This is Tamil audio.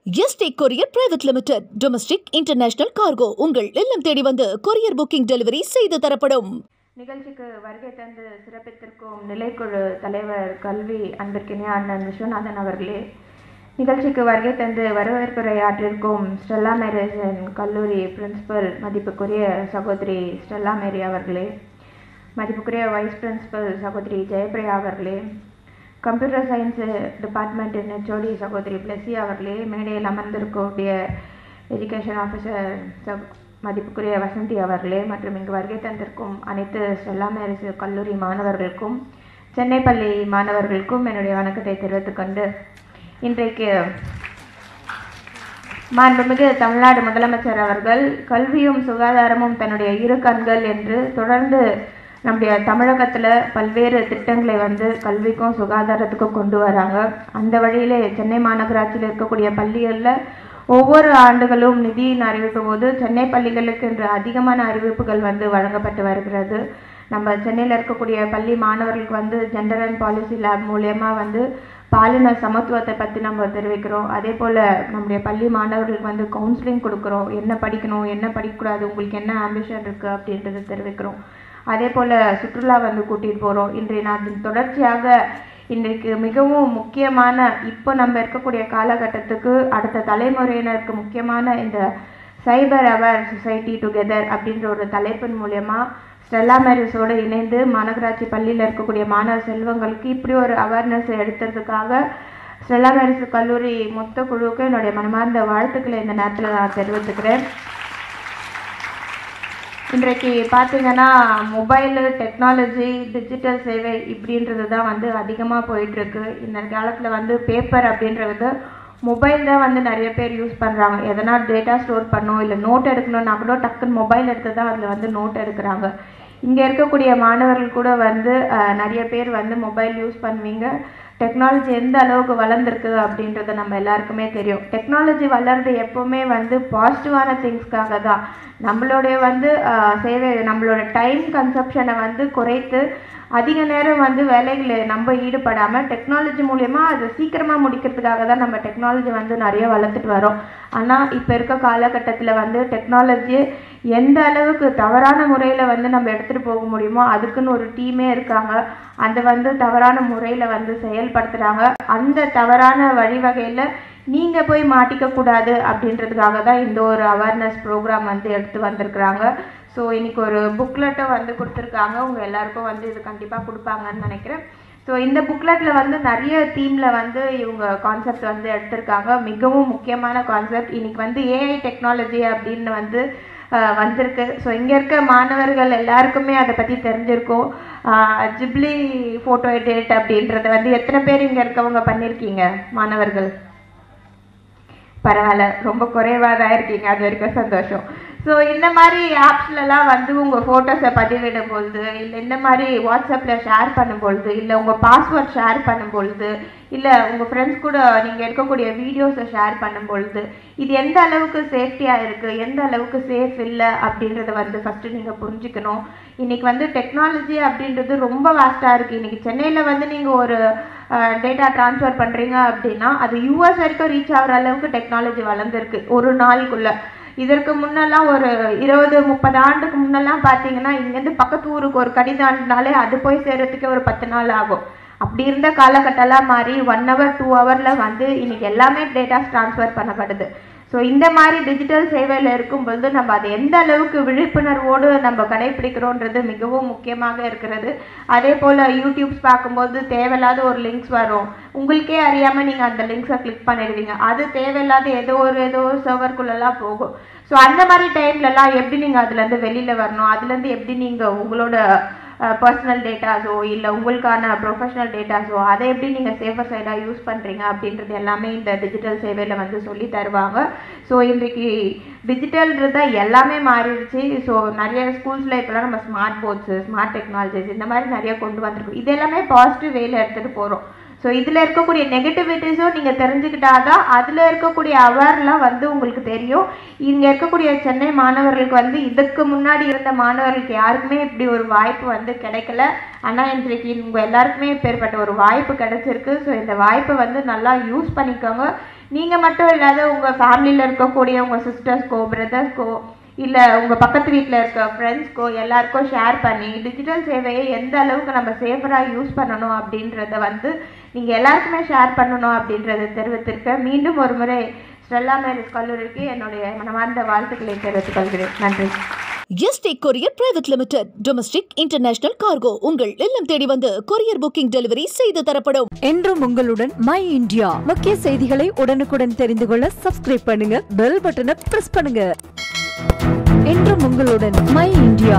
Yesterday courier private limited domestic international cargo உங்கள் இல்லம் தேடி வந்து கொரியர் புக்கிங் டெலிவரி செய்து தரப்படும். நிகழ்ச்சிக்கு வருகை தந்து சிறப்பித்திருக்கும் நிலைக்குழு தலைவர் கல்வி அன்பிற்கினிய அண்ணன் விஸ்வநாதன் அவர்களே, நிகழ்ச்சிக்கு வருகை தந்து வரவேற்புரை ஆற்றிருக்கும் ஸ்டெல்லா மேரிசன் கல்லூரி பிரின்சிபல் மதிப்புக்குரிய சகோதரி ஸ்டெல்லா மேரி அவர்களே, மதிப்புக்குரிய வைஸ் பிரின்சிபல் சகோதரி ஜெயபிரியா அவர்களே, கம்ப்யூட்டர் சயின்ஸ் டிபார்ட்மெண்ட் ஹெச்ஓடி சகோதரி பிளஸி அவர்களே, மேடையில் அமர்ந்திருக்கக்கூடிய எஜுகேஷன் ஆஃபீஸர் மதிப்புக்குரிய வசந்தி அவர்களே மற்றும் இங்கு வருகை தந்திருக்கும் அனைத்து ஸ்டெல்லா மேரிஸ் கல்லூரி மாணவர்களுக்கும் சென்னை பள்ளி மாணவர்களுக்கும் என்னுடைய வணக்கத்தை தெரிவித்துக்கொண்டு, இன்றைக்கு மாண்புமிகு தமிழ்நாடு முதலமைச்சர் அவர்கள் கல்வியும் சுகாதாரமும் தன்னுடைய இரு கண்கள் என்று தொடர்ந்து நம்முடைய தமிழகத்தில் பல்வேறு திட்டங்களை கல்விக்கும் சுகாதாரத்துக்கும் கொண்டு வராங்க. அந்த வழியிலே சென்னை மாநகராட்சியில் இருக்கக்கூடிய பள்ளிகளில் ஒவ்வொரு ஆண்டுகளும் நிதியின் அறிவிக்கும் போது சென்னை பள்ளிகளுக்கு என்று அதிகமான அறிவிப்புகள் வழங்கப்பட்டு வருகிறது. நம்ம சென்னையில் இருக்கக்கூடிய பள்ளி மாணவர்களுக்கு ஜெண்டர் அண்ட் பாலிசி லேப் மூலயமா பாலின சமத்துவத்தை பற்றி நம்ம தெரிவிக்கிறோம். அதே போல் நம்முடைய பள்ளி மாணவர்களுக்கு கவுன்சிலிங் கொடுக்குறோம். என்ன படிக்கணும், என்ன படிக்கக்கூடாது, உங்களுக்கு என்ன ஆம்பிஷன் இருக்குது அப்படின்றத தெரிவிக்கிறோம். அதே போல் சுற்றுலா கூட்டிகிட்டு போகிறோம். இன்றைய நாட்டின் தொடர்ச்சியாக இன்றைக்கு மிகவும் முக்கியமான இப்போ நம்ம இருக்கக்கூடிய காலகட்டத்துக்கு அடுத்த தலைமுறையினருக்கு முக்கியமான இந்த சைபர் அவேர் சொசைட்டி டுகெதர் அப்படின்ற ஒரு தலைப்பின் மூலயமா ஸ்டெல்லா மேரிஸோடு இணைந்து மாநகராட்சி பள்ளியில் இருக்கக்கூடிய மாணவ செல்வங்களுக்கு இப்படி ஒரு அவேர்னஸ் எடுத்துறதுக்காக ஸ்டெல்லா மேரிஸ் கல்லூரி மொத்த குழுவுக்கு என்னுடைய மனமார்ந்த வாழ்த்துக்களை இந்த நேரத்தில் நான் தெரிவித்துக்கிறேன். இன்றைக்கு பார்த்தீங்கன்னா மொபைலு, டெக்னாலஜி, டிஜிட்டல் சேவை இப்படின்றது தான் அதிகமாக போயிட்டுருக்கு. இந்த காலத்தில் பேப்பர் அப்படின்றது மொபைல் தான் நிறைய பேர் யூஸ் பண்ணுறாங்க. எதனா டேட்டா ஸ்டோர் பண்ணோம் இல்லை நோட் எடுக்கணும்னா கூட டக்குன்னு மொபைல் எடுத்து தான் அதில் நோட் எடுக்கிறாங்க. இங்கே இருக்கக்கூடிய மாணவர்கள் கூட நிறைய பேர் மொபைல் யூஸ் பண்ணுவீங்க. டெக்னாலஜி எந்த அளவுக்கு வளர்ந்துருக்கு அப்படின்றது நம்ம எல்லாருக்குமே தெரியும். டெக்னாலஜி வளர்றது எப்போவுமே பாசிட்டிவான திங்ஸ்க்காக தான். நம்மளுடைய சேவை, நம்மளோட டைம் கன்சப்ஷனை குறைத்து அதிக நேரம் வேலைகளை நம்ம ஈடுபடாமல் டெக்னாலஜி மூலயமா அதை சீக்கிரமாக முடிக்கிறதுக்காக தான் நம்ம டெக்னாலஜி நிறைய வளர்த்துட்டு வரோம். ஆனால் இப்போ இருக்க காலகட்டத்தில் டெக்னாலஜி எந்த அளவுக்கு தவறான முறையில் நம்ம எடுத்துகிட்டு போக முடியுமோ அதுக்குன்னு ஒரு டீமே இருக்காங்க. அந்த தவறான முறையில் செயல்படுத்துகிறாங்க. அந்த தவறான வழிவகையில் நீங்கள் போய் மாட்டிக்கக்கூடாது அப்படின்றதுக்காக தான் இந்த ஒரு அவேர்னஸ் ப்ரோக்ராம் எடுத்து வந்திருக்கிறாங்க. ஸோ இன்றைக்கி ஒரு புக்லெட்டை கொடுத்துருக்காங்க. உங்கள் எல்லாருக்கும் இது கண்டிப்பாக கொடுப்பாங்கன்னு நினைக்கிறேன். ஸோ இந்த புக்லெட்டில் நிறைய தீமில் இவங்க கான்செப்ட் எடுத்திருக்காங்க. மிகவும் முக்கியமான கான்செப்ட். இன்றைக்கி ஏஐ டெக்னாலஜி அப்படின்னு வந்திருக்கு. ஸோ இங்கே இருக்க மாணவர்கள் எல்லாருக்குமே அதை பற்றி தெரிஞ்சிருக்கும். ஜிப்லி ஃபோட்டோ எடிட் அப்படின்றத எத்தனை பேர் இங்கே இருக்கவங்க பண்ணியிருக்கீங்க மாணவர்கள்? பரவாயில்ல, ரொம்ப குறைவாக தான் இருக்கீங்க. அது வரைக்கும் சந்தோஷம். ஸோ இந்த மாதிரி ஆப்ஸ்லலாம் உங்கள் ஃபோட்டோஸை பதிவிடும் பொழுது, இல்லை இந்த மாதிரி வாட்ஸ்அப்பில் ஷேர் பண்ணும்பொழுது, இல்லை உங்கள் பாஸ்வேர்ட் ஷேர் பண்ணும்பொழுது, இல்லை உங்கள் ஃப்ரெண்ட்ஸ் கூட நீங்கள் எடுக்கக்கூடிய வீடியோஸை ஷேர் பண்ணும்பொழுது இது எந்த அளவுக்கு சேஃப்டியாக இருக்குது, எந்த அளவுக்கு சேஃப் இல்லை அப்படின்றத ஃபஸ்ட்டு நீங்கள் புரிஞ்சுக்கணும். இன்றைக்கி டெக்னாலஜி அப்படின்றது ரொம்ப வாஸ்ட்டாக இருக்குது. இன்றைக்கி சென்னையில் நீங்கள் ஒரு டேட்டா ட்ரான்ஸ்ஃபர் பண்ணுறீங்க அப்படின்னா அது யூஎஸ் வரைக்கும் ரீச் ஆகிற அளவுக்கு டெக்னாலஜி வளர்ந்துருக்கு ஒரு நாளுக்குள்ளே. இதற்கு முன்னெல்லாம் ஒரு 20-30 ஆண்டுக்கு முன்னெல்லாம் பார்த்தீங்கன்னா இங்கேருந்து பக்கத்து ஊருக்கு ஒரு கடிதம் அனுப்பினாலே அது போய் சேர்கிறதுக்கே ஒரு 10 நாள் ஆகும். அப்படி இருந்த காலகட்டம்லாம் மாறி 1 hour 2 hourல இன்னைக்கு எல்லாமே டேட்டாஸ் ட்ரான்ஸ்ஃபர் பண்ணப்படுது. ஸோ இந்த மாதிரி டிஜிட்டல் சேவையில் இருக்கும்போது நம்ம அதை எந்த அளவுக்கு விழிப்புணர்வோடு நம்ம கடைபிடிக்கிறோன்றது மிகவும் முக்கியமாக இருக்கிறது. அதே போல் யூடியூப்ஸ் பார்க்கும்போது தேவையில்லாத ஒரு லிங்க்ஸ் வரும். உங்களுக்கே அறியாமல் நீங்கள் அந்த லிங்க்ஸை கிளிக் பண்ணிடுவீங்க. அது தேவையில்லாத ஏதோ சர்வர்க்குள்ளெல்லாம் போகும். ஸோ அந்த மாதிரி டைம்லலாம் எப்படி நீங்கள் அதுலேருந்து வெளியில் வரணும், அதுலேருந்து எப்படி நீங்கள் உங்களோட பர்சனல் டேட்டாஸோ இல்லை உங்களுக்கான ப்ரொஃபஷனல் டேட்டாஸோ அதை எப்படி நீங்கள் சேஃபர் சைடாக யூஸ் பண்ணுறீங்க அப்படின்றது எல்லாமே இந்த டிஜிட்டல் சேவையில் சொல்லி தருவாங்க. ஸோ இன்றைக்கு டிஜிட்டல்ன்றது தான் எல்லாமே மாறிடுச்சு. ஸோ நிறைய ஸ்கூல்ஸில் இப்போலாம் நம்ம ஸ்மார்ட் போர்ட்ஸு, ஸ்மார்ட் டெக்னாலஜிஸ் இந்த மாதிரி நிறைய கொண்டு வந்திருக்கோம். இது எல்லாமே பாசிட்டிவ் வேல எடுத்துகிட்டு போகிறோம். ஸோ இதில் இருக்கக்கூடிய நெகட்டிவிட்டிஸும் நீங்கள் தெரிஞ்சுக்கிட்டாதான் அதில் இருக்கக்கூடிய அவேர்லாம் உங்களுக்கு தெரியும். இங்கே இருக்கக்கூடிய சென்னை மாணவர்களுக்கு இதுக்கு முன்னாடி இருந்த மாணவர்களுக்கு யாருக்குமே இப்படி ஒரு வாய்ப்பு கிடைக்கல. ஆனால் இன்றைக்கு உங்கள் எல்லாருக்குமே இப்பேற்பட்ட ஒரு வாய்ப்பு கிடைச்சிருக்கு. ஸோ இந்த வாய்ப்பை நல்லா யூஸ் பண்ணிக்கோங்க. நீங்கள் மட்டும் இல்லாத உங்கள் ஃபேமிலியில் இருக்கக்கூடிய உங்கள் சிஸ்டர்ஸ்க்கோ பிரதர்ஸ்க்கோ இல்லை உங்கள் பக்கத்து வீட்டில் இருக்க ஃப்ரெண்ட்ஸ்க்கோ எல்லாருக்கும் ஷேர் பண்ணி டிஜிட்டல் சேவையை எந்த அளவுக்கு நம்ம சேஃபராக யூஸ் பண்ணணும் அப்படின்றத வந்து நீங்கள் எல்லாருக்குமே ஷேர் பண்ணணும் அப்படின்றத தெரிவித்திருக்க மீண்டும் ஒரு முறை ஸ்டெல்லா மேரிஸ் கல்லூரிக்கு என்னுடைய மனமார்ந்த வாழ்த்துக்களை தெரிவித்துக் கொள்கிறேன். நன்றி. Yesterday courier private limited. Domestic international cargo உங்கள் இல்லம் தேடி வந்து கொரியர் புக்கிங் டெலிவரி செய்து தரப்படும். என்றும் உங்களுடன் மை இந்தியா. முக்கிய செய்திகளை உடனுக்குடன் தெரிந்து கொள்ள சப்ஸ்கிரைப் பண்ணுங்க, பெல் பட்டனை பிரஸ் பண்ணுங்க. என்றும் உங்களுடன் மை இந்தியா.